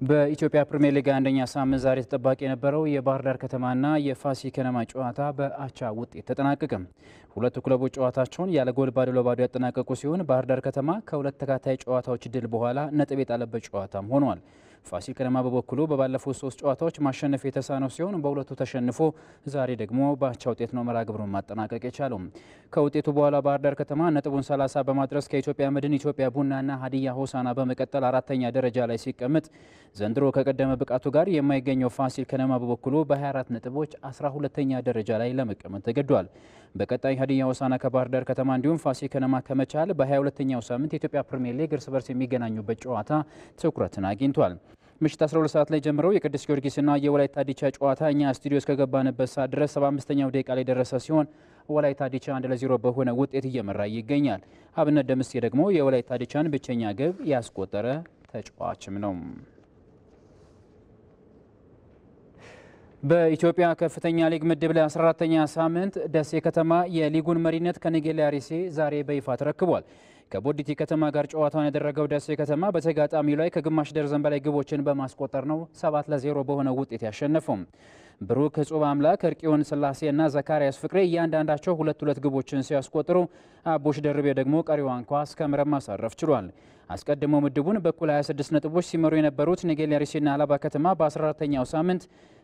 በኢትዮጵያ ፕሪሚየር ሊግ አንደኛ ሳምንት ዛሬ ተጠባቂ የነበረው የባህር ዳር ከተማና የፋሲል ከነማ ጨዋታ በአቻ ውጤት ተጠናቀቀ። ሁለቱ ክለቦች ጨዋታቸውን ያለ ጎል ባዶ ለባዶ ያጠናቀቁ ሲሆን ባህር ዳር ከተማ ከሁለት ተከታታይ ጨዋታዎች ድል በኋላ ነጥብ የጣለበት ጨዋታም ሆኗል። ፋሲል ከነማ በበኩሉ በባለፉት 3 ጨዋታዎች ማሸነፍ የተሳነው ሲሆን በሁለቱ ተሸንፎ ዛሬ ደግሞ በአቻ ውጤት ነው መርሃ ግብሩን ማጠናቀቅ የቻለው። ከውጤቱ በኋላ ባህር ዳር ከተማ ነጥቡን 30 በማድረስ ከኢትዮጵያ መድን፣ ኢትዮጵያ ቡናና ሀዲያ ሆሳና በመቀጠል 4ኛ ደረጃ ላይ ሲቀመጥ ዘንድሮ ከቀደመ ብቃቱ ጋር የማይገኘው ፋሲል ከነማ በበኩሉ በ24 ነጥቦች 12ኛ ደረጃ ላይ ለመቀመጥ ተገዷል። በቀጣይ ሀዲያ ሆሳና ከባህር ዳር ከተማ እንዲሁም ፋሲል ከነማ ከመቻል በ22ኛው ሳምንት የኢትዮጵያ ፕሪሚየር ሊግ እርስ በርስ የሚገናኙበት ጨዋታ ትኩረትን አግኝቷል። ምሽት 12 ሰዓት ላይ ጀምረው የቅዱስ ጊዮርጊስና የወላይታ ዲቻ ጨዋታ እኛ ስቱዲዮ እስከገባንበት ሰዓት ድረስ 75ኛው ደቂቃ ላይ ደረሰ ሲሆን ወላይታ ዲቻ 1-0 በሆነ ውጤት እየመራ ይገኛል። አብነት ደምስቴ ደግሞ የወላይታ ዲቻን ብቸኛ ግብ ያስቆጠረ ተጫዋችም ነው። በኢትዮጵያ ከፍተኛ ሊግ ምድብ ላይ 14ኛ ሳምንት ደሴ ከተማ የሊጉን መሪነት ከነጌሌ አርሲ ዛሬ በይፋ ተረክቧል። ከቦዲቲ ከተማ ጋር ጨዋታውን ያደረገው ደሴ ከተማ በተጋጣሚው ላይ ከግማሽ ደርዘን በላይ ግቦችን በማስቆጠር ነው 7-0 በሆነ ውጤት ያሸነፈው። ብሩክ እጹብ አምላክ፣ እርቂዮን ስላሴና ዘካሪያስ ፍቅሬ እያንዳንዳቸው 2 ግቦችን ሲያስቆጥሩ አቦሽ ደርቤ ደግሞ ቀሪዋን ኳስ ከመረብ ማሳረፍ ችሏል። አስቀድሞ ምድቡን በኩል 26 ነጥቦች ሲመሩ የነበሩት ነጌሌ አርሲና አላባ ከተማ በ14ኛው ሳምንት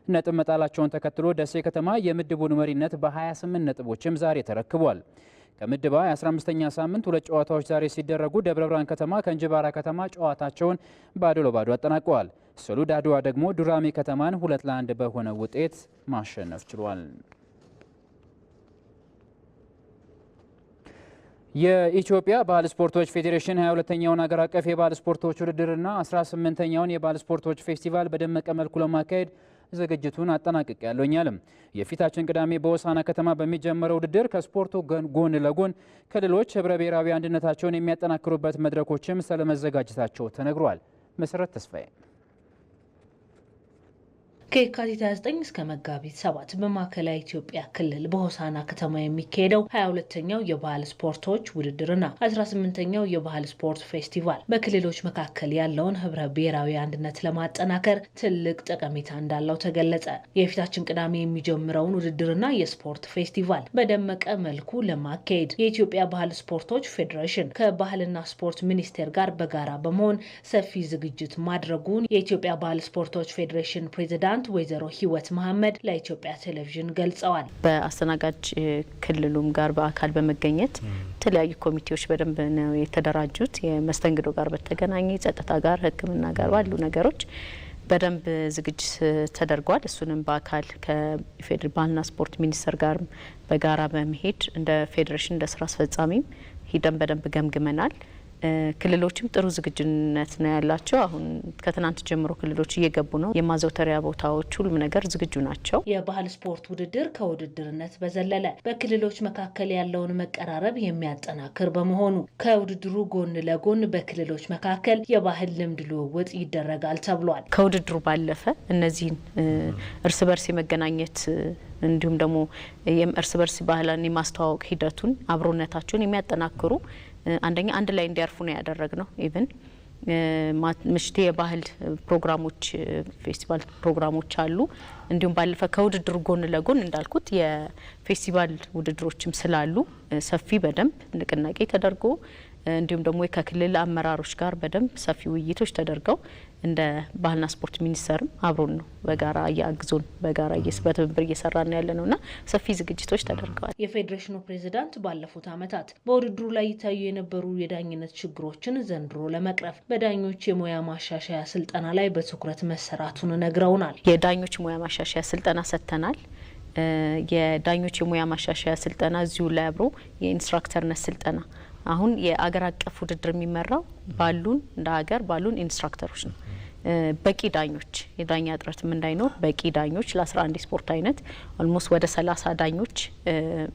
ነጥብ መጣላቸውን ተከትሎ ደሴ ከተማ የምድቡን መሪነት በ28 ነጥቦችም ዛሬ ተረክቧል። ከምድባ የ15ኛ ሳምንት 2 ጨዋታዎች ዛሬ ሲደረጉ ደብረ ብርሃን ከተማ ከእንጅባራ ከተማ ጨዋታቸውን ባዶ ለባዶ አጠናቀዋል። ሶሉድ አድዋ ደግሞ ዱራሜ ከተማን 2-1 በሆነ ውጤት ማሸነፍ ችሏል። የኢትዮጵያ ባህል ስፖርቶች ፌዴሬሽን 22ኛውን አገር አቀፍ የባህል ስፖርቶች ውድድርና 18ኛውን የባህል ስፖርቶች ፌስቲቫል በደመቀ መልኩ ለማካሄድ ዝግጅቱን አጠናቅቅ ያለኛልም። የፊታችን ቅዳሜ በሆሳና ከተማ በሚጀምረው ውድድር ከስፖርቱ ጎን ለጎን ክልሎች ህብረ ብሔራዊ አንድነታቸውን የሚያጠናክሩበት መድረኮችም ስለመዘጋጀታቸው ተነግሯል። መሰረት ተስፋዬ ከየካቲት 29 እስከ መጋቢት 7 በማዕከላዊ ኢትዮጵያ ክልል በሆሳና ከተማ የሚካሄደው 22ኛው የባህል ስፖርቶች ውድድርና 18ኛው የባህል ስፖርት ፌስቲቫል በክልሎች መካከል ያለውን ህብረ ብሔራዊ አንድነት ለማጠናከር ትልቅ ጠቀሜታ እንዳለው ተገለጸ። የፊታችን ቅዳሜ የሚጀምረውን ውድድርና የስፖርት ፌስቲቫል በደመቀ መልኩ ለማካሄድ የኢትዮጵያ ባህል ስፖርቶች ፌዴሬሽን ከባህልና ስፖርት ሚኒስቴር ጋር በጋራ በመሆን ሰፊ ዝግጅት ማድረጉን የኢትዮጵያ ባህል ስፖርቶች ፌዴሬሽን ፕሬዚዳንት ወይዘሮ ህይወት መሐመድ ለኢትዮጵያ ቴሌቪዥን ገልጸዋል። በአስተናጋጅ ክልሉም ጋር በአካል በመገኘት የተለያዩ ኮሚቴዎች በደንብ ነው የተደራጁት። የመስተንግዶ ጋር በተገናኘ ጸጥታ ጋር፣ ሕክምና ጋር ባሉ ነገሮች በደንብ ዝግጅት ተደርጓል። እሱንም በአካል ከፌዴራል ባህልና ስፖርት ሚኒስቴር ጋር በጋራ በመሄድ እንደ ፌዴሬሽን እንደ ስራ አስፈጻሚም ሂደን በደንብ ገምግመናል። ክልሎችም ጥሩ ዝግጁነት ነው ያላቸው። አሁን ከትናንት ጀምሮ ክልሎች እየገቡ ነው። የማዘውተሪያ ቦታዎች ሁሉም ነገር ዝግጁ ናቸው። የባህል ስፖርት ውድድር ከውድድርነት በዘለለ በክልሎች መካከል ያለውን መቀራረብ የሚያጠናክር በመሆኑ ከውድድሩ ጎን ለጎን በክልሎች መካከል የባህል ልምድ ልውውጥ ይደረጋል ተብሏል። ከውድድሩ ባለፈ እነዚህን እርስ በርስ የመገናኘት እንዲሁም ደግሞ እርስ በርስ ባህልን የማስተዋወቅ ሂደቱን አብሮነታቸውን የሚያጠናክሩ አንደኛ አንድ ላይ እንዲያርፉ ነው ያደረግነው። ኢቭን ምሽት የባህል ፕሮግራሞች ፌስቲቫል ፕሮግራሞች አሉ። እንዲሁም ባለፈ ከውድድሩ ጎን ለጎን እንዳልኩት የፌስቲቫል ውድድሮችም ስላሉ ሰፊ በደንብ ንቅናቄ ተደርጎ እንዲሁም ደግሞ ከክልል አመራሮች ጋር በደንብ ሰፊ ውይይቶች ተደርገው እንደ ባህልና ስፖርት ሚኒስቴርም አብሮን ነው በጋራ እያግዞን በጋራ በትብብር እየሰራን ያለነውና ሰፊ ዝግጅቶች ተደርገዋል። የፌዴሬሽኑ ፕሬዚዳንት ባለፉት ዓመታት በውድድሩ ላይ ይታዩ የነበሩ የዳኝነት ችግሮችን ዘንድሮ ለመቅረፍ በዳኞች የሙያ ማሻሻያ ስልጠና ላይ በትኩረት መሰራቱን ነግረውናል። የዳኞች ሙያ ማሻሻያ ስልጠና ሰጥተናል። የዳኞች የሙያ ማሻሻያ ስልጠና እዚሁ ላይ አብሮ የኢንስትራክተርነት ስልጠና አሁን የአገር አቀፍ ውድድር የሚመራው ባሉን እንደ ሀገር ባሉን ኢንስትራክተሮች ነው። በቂ ዳኞች የዳኛ እጥረትም እንዳይኖር በቂ ዳኞች ለ11 ስፖርት አይነት ኦልሞስት ወደ 30 ዳኞች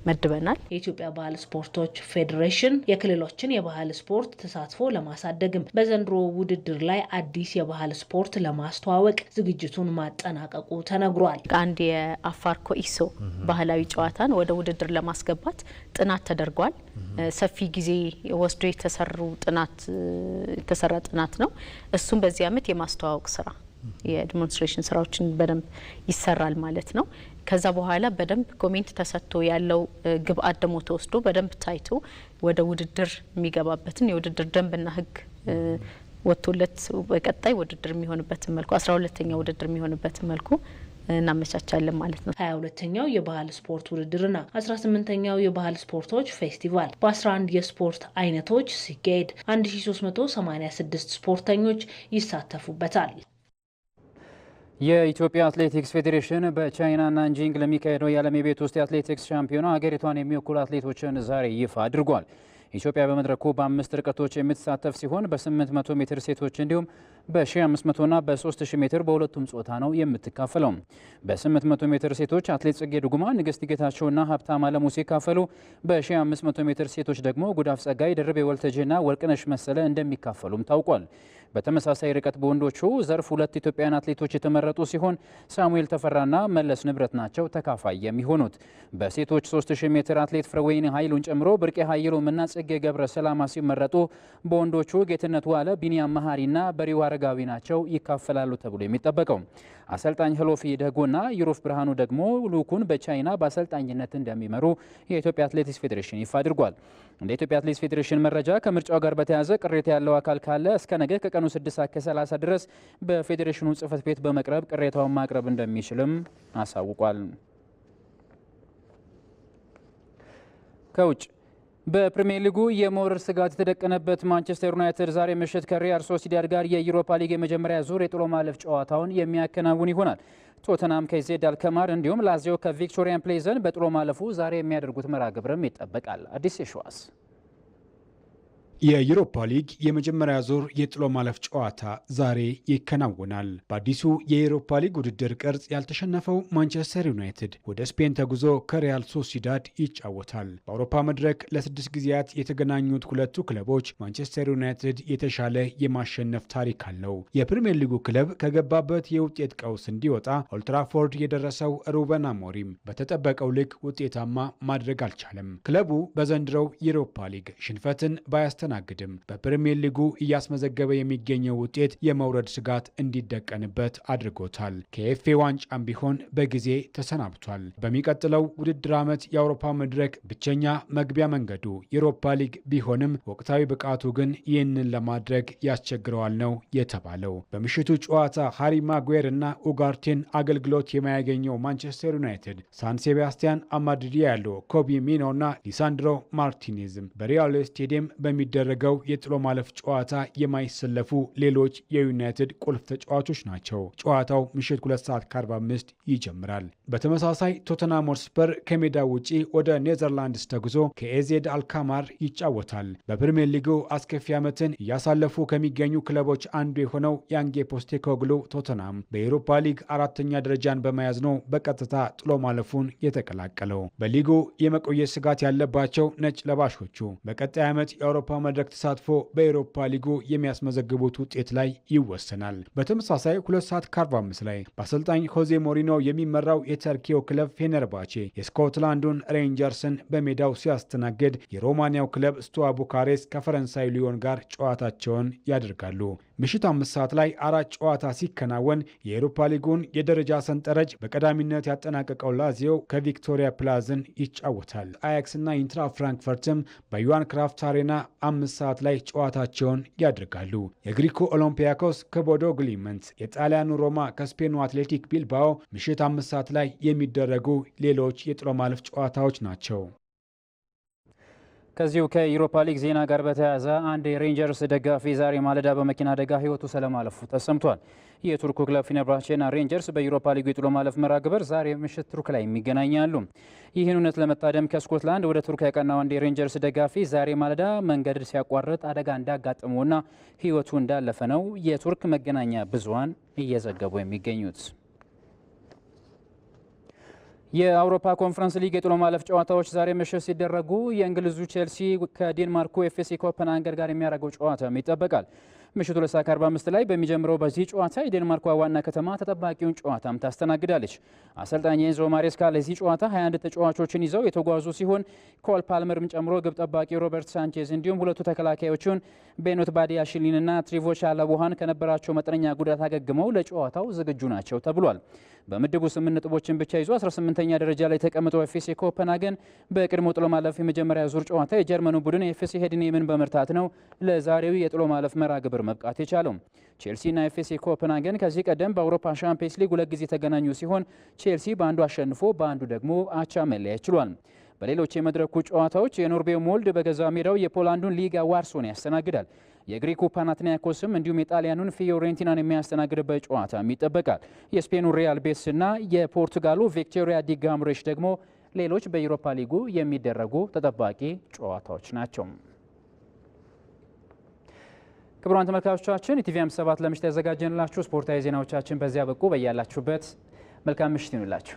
መድበናል። የኢትዮጵያ ባህል ስፖርቶች ፌዴሬሽን የክልሎችን የባህል ስፖርት ተሳትፎ ለማሳደግም በዘንድሮ ውድድር ላይ አዲስ የባህል ስፖርት ለማስተዋወቅ ዝግጅቱን ማጠናቀቁ ተነግሯል። አንድ የአፋር ኮኢሶ ባህላዊ ጨዋታን ወደ ውድድር ለማስገባት ጥናት ተደርጓል። ሰፊ ጊዜ ወስዶ የተሰራ ጥናት ነው። እሱም በዚህ አመት የማስተዋወቅ ስራ የዲሞንስትሬሽን ስራዎችን በደንብ ይሰራል ማለት ነው። ከዛ በኋላ በደንብ ኮሜንት ተሰጥቶ ያለው ግብአት ደግሞ ተወስዶ በደንብ ታይቶ ወደ ውድድር የሚገባበትን የውድድር ደንብና ህግ ወጥቶለት በቀጣይ ውድድር የሚሆንበትን መልኩ 12ኛ ውድድር የሚሆንበትን መልኩ እናመቻቻለን ማለት ነው። 22ኛው የባህል ስፖርት ውድድርና 18ኛው የባህል ስፖርቶች ፌስቲቫል በ11 የስፖርት አይነቶች ሲካሄድ 1386 ስፖርተኞች ይሳተፉበታል። የኢትዮጵያ አትሌቲክስ ፌዴሬሽን በቻይና ናንጂንግ ለሚካሄደው የዓለም የቤት ውስጥ የአትሌቲክስ ሻምፒዮና ሀገሪቷን የሚወክሉ አትሌቶችን ዛሬ ይፋ አድርጓል። ኢትዮጵያ በመድረኩ በ5 ርቀቶች የምትሳተፍ ሲሆን በ800 ሜትር ሴቶች እንዲሁም በ1500ና በ3000 ሜትር በሁለቱም ጾታ ነው የምትካፈለው። በ800 ሜትር ሴቶች አትሌት ጽጌ ዱጉማ፣ ንግስት ጌታቸውና ሀብታም አለሙ ሲካፈሉ በ1500 ሜትር ሴቶች ደግሞ ጉዳፍ ጸጋይ፣ ደርቤ ወልተጂና ወርቅነሽ መሰለ እንደሚካፈሉም ታውቋል። በተመሳሳይ ርቀት በወንዶቹ ዘርፍ 2 ኢትዮጵያውያን አትሌቶች የተመረጡ ሲሆን ሳሙኤል ተፈራና መለስ ንብረት ናቸው ተካፋይ የሚሆኑት። በሴቶች 3000 ሜትር አትሌት ፍረወይኒ ኃይሉን ጨምሮ ብርቄ ኃይሉምና ጽጌ ገብረ ሰላማ ሲመረጡ በወንዶቹ ጌትነት ዋለ፣ ቢኒያም መሀሪና በሪው አረጋዊ ናቸው ይካፈላሉ ተብሎ የሚጠበቀው። አሰልጣኝ ህሎፊ ደጎና ዩሮፍ ብርሃኑ ደግሞ ልኡኩን በቻይና በአሰልጣኝነት እንደሚመሩ የኢትዮጵያ አትሌቲክስ ፌዴሬሽን ይፋ አድርጓል። እንደ ኢትዮጵያ አትሌቲክስ ፌዴሬሽን መረጃ ከምርጫው ጋር በተያያዘ ቅሬታ ያለው አካል ካለ እስከ ነገ ከቀኑ 6:30 ድረስ በፌዴሬሽኑ ጽህፈት ቤት በመቅረብ ቅሬታውን ማቅረብ እንደሚችልም አሳውቋል። ከውጭ በፕሪሚየር ሊጉ የመውረድ ስጋት የተደቀነበት ማንቸስተር ዩናይትድ ዛሬ ምሽት ከሪያል ሶሲዳድ ጋር የዩሮፓ ሊግ የመጀመሪያ ዙር የጥሎ ማለፍ ጨዋታውን የሚያከናውን ይሆናል። ቶተናም ከዜድ አልከማር እንዲሁም ላዚዮ ከቪክቶሪያን ፕሌዘን በጥሎ ማለፉ ዛሬ የሚያደርጉት መርሃ ግብርም ይጠበቃል። አዲስ የሸዋስ የዩሮፓ ሊግ የመጀመሪያ ዙር የጥሎ ማለፍ ጨዋታ ዛሬ ይከናወናል። በአዲሱ የዩሮፓ ሊግ ውድድር ቅርጽ ያልተሸነፈው ማንቸስተር ዩናይትድ ወደ ስፔን ተጉዞ ከሪያል ሶሲዳድ ይጫወታል። በአውሮፓ መድረክ ለ6 ጊዜያት የተገናኙት ሁለቱ ክለቦች ማንቸስተር ዩናይትድ የተሻለ የማሸነፍ ታሪክ አለው። የፕሪምየር ሊጉ ክለብ ከገባበት የውጤት ቀውስ እንዲወጣ ኦልትራፎርድ የደረሰው ሩበን አሞሪም በተጠበቀው ልክ ውጤታማ ማድረግ አልቻለም። ክለቡ በዘንድሮው ዩሮፓ ሊግ ሽንፈትን ባያስተናግድም በፕሪሚየር ሊጉ እያስመዘገበ የሚገኘው ውጤት የመውረድ ስጋት እንዲደቀንበት አድርጎታል። ከኤፍኤ ዋንጫም ቢሆን በጊዜ ተሰናብቷል። በሚቀጥለው ውድድር ዓመት የአውሮፓ መድረክ ብቸኛ መግቢያ መንገዱ ዩሮፓ ሊግ ቢሆንም ወቅታዊ ብቃቱ ግን ይህንን ለማድረግ ያስቸግረዋል ነው የተባለው። በምሽቱ ጨዋታ ሃሪ ማጉዌር እና ኡጋርቴን አገልግሎት የማያገኘው ማንቸስተር ዩናይትድ ሳን ሴባስቲያን አማድሪያ ያለው ኮቢ ሚኖ እና ሊሳንድሮ ማርቲኔዝም በሪያል ስቴዲየም በሚደረገው የጥሎ ማለፍ ጨዋታ የማይሰለፉ ሌሎች የዩናይትድ ቁልፍ ተጫዋቾች ናቸው። ጨዋታው ምሽት 2:45 ይጀምራል። በተመሳሳይ ቶተንሃም ሆትስፐር ከሜዳ ውጪ ወደ ኔዘርላንድስ ተጉዞ ከኤዜድ አልካማር ይጫወታል። በፕሪሚየር ሊጉ አስከፊ ዓመትን እያሳለፉ ከሚገኙ ክለቦች አንዱ የሆነው ያንጌ ፖስቴኮግሉ ቶተንሃም በኤሮፓ ሊግ 4ኛ ደረጃን በመያዝ ነው በቀጥታ ጥሎ ማለፉን የተቀላቀለው። በሊጉ የመቆየት ስጋት ያለባቸው ነጭ ለባሾቹ በቀጣይ ዓመት የአውሮፓ መድረክ ተሳትፎ በኤሮፓ ሊጉ የሚያስመዘግቡት ውጤት ላይ ይወሰናል። በተመሳሳይ 2:45 ላይ በአሰልጣኝ ሆዜ ሞሪኖ የሚመራው የተርኪው ክለብ ፌነርባቼ የስኮትላንዱን ሬንጀርስን በሜዳው ሲያስተናግድ፣ የሮማኒያው ክለብ ስቱዋ ቡካሬስት ከፈረንሳይ ሊዮን ጋር ጨዋታቸውን ያደርጋሉ። ምሽት 5 ሰዓት ላይ 4 ጨዋታ ሲከናወን የኤሮፓ ሊጉን የደረጃ ሰንጠረዥ በቀዳሚነት ያጠናቀቀው ላዚዮ ከቪክቶሪያ ፕላዝን ይጫወታል። አያክስ እና ኢንትራ ፍራንክፈርትም በዩዋን ክራፍት አሬና 5 ሰዓት ላይ ጨዋታቸውን ያደርጋሉ። የግሪኩ ኦሎምፒያኮስ ከቦዶ ግሊመንት፣ የጣሊያኑ ሮማ ከስፔኑ አትሌቲክ ቢልባኦ ምሽት 5 ሰዓት ላይ የሚደረጉ ሌሎች የጥሎ ማለፍ ጨዋታዎች ናቸው። ከዚሁ ከዩሮፓ ሊግ ዜና ጋር በተያያዘ አንድ የሬንጀርስ ደጋፊ ዛሬ ማለዳ በመኪና አደጋ ሕይወቱ ስለማለፉ ተሰምቷል። የቱርኩ ክለብ ፌነርባቼና ሬንጀርስ በዩሮፓ ሊግ የጥሎ ማለፍ መርሃ ግብር ዛሬ ምሽት ቱርክ ላይ የሚገናኛሉ። ይህን እውነት ለመታደም ከስኮትላንድ ወደ ቱርክ ያቀናው አንድ የሬንጀርስ ደጋፊ ዛሬ ማለዳ መንገድ ሲያቋርጥ አደጋ እንዳጋጠመውና ሕይወቱ እንዳለፈ ነው የቱርክ መገናኛ ብዙሃን እየዘገቡ የሚገኙት። የአውሮፓ ኮንፈረንስ ሊግ የጥሎ ማለፍ ጨዋታዎች ዛሬ ምሽት ሲደረጉ የእንግሊዙ ቼልሲ ከዴንማርኩ ኤፍሲ ኮፐንሃገን ጋር የሚያደርገው ጨዋታ ይጠበቃል። ምሽቱ 2:45 ላይ በሚጀምረው በዚህ ጨዋታ የዴንማርኳ ዋና ከተማ ተጠባቂውን ጨዋታም ታስተናግዳለች። አሰልጣኝ ኤንዞ ማሬስካ ለዚህ ጨዋታ 21 ተጫዋቾችን ይዘው የተጓዙ ሲሆን ኮል ፓልመርን ጨምሮ ግብ ጠባቂ ሮበርት ሳንቼዝ እንዲሁም ሁለቱ ተከላካዮቹን ቤኖት ባዲያሽሊንና ትሪቮቻ ላቦሃን ከነበራቸው መጠነኛ ጉዳት አገግመው ለጨዋታው ዝግጁ ናቸው ተብሏል። በምድቡ 8 ነጥቦችን ብቻ ይዞ 18ኛ ደረጃ ላይ ተቀምጠው ኤፍሲ ኮፐንሃገን በቅድሞ ጥሎ ማለፍ የመጀመሪያ ዙር ጨዋታ የጀርመኑ ቡድን ኤፍሲ ሄድኔምን በመርታት ነው ለዛሬው የጥሎ ማለፍ መርሃ ግብር መብቃት የቻለው። ቼልሲና ኤፍሲ ኮፐንሃገን ከዚህ ቀደም በአውሮፓ ሻምፒየንስ ሊግ 2 ጊዜ የተገናኙ ሲሆን ቼልሲ በአንዱ አሸንፎ በአንዱ ደግሞ አቻ መለያየት ችሏል። በሌሎች የመድረኩ ጨዋታዎች የኖርዌው ሞልድ በገዛ ሜዳው የፖላንዱን ሊጋ ዋርሶን ያስተናግዳል። የግሪኩ ፓናትናይኮስም እንዲሁም የጣሊያኑን ፊዮሬንቲናን የሚያስተናግድበት ጨዋታም ይጠበቃል። የስፔኑ ሪያል ቤቲስና የፖርቱጋሉ ቪክቶሪያ ዲ ጋምሬሽ ደግሞ ሌሎች በዩሮፓ ሊጉ የሚደረጉ ተጠባቂ ጨዋታዎች ናቸው። ክቡራን ተመልካቾቻችን ኢቲቪ 57 ለምሽት ያዘጋጀንላችሁ ስፖርታዊ ዜናዎቻችን በዚያ በቁ። በያላችሁበት መልካም ምሽት ይሁንላችሁ።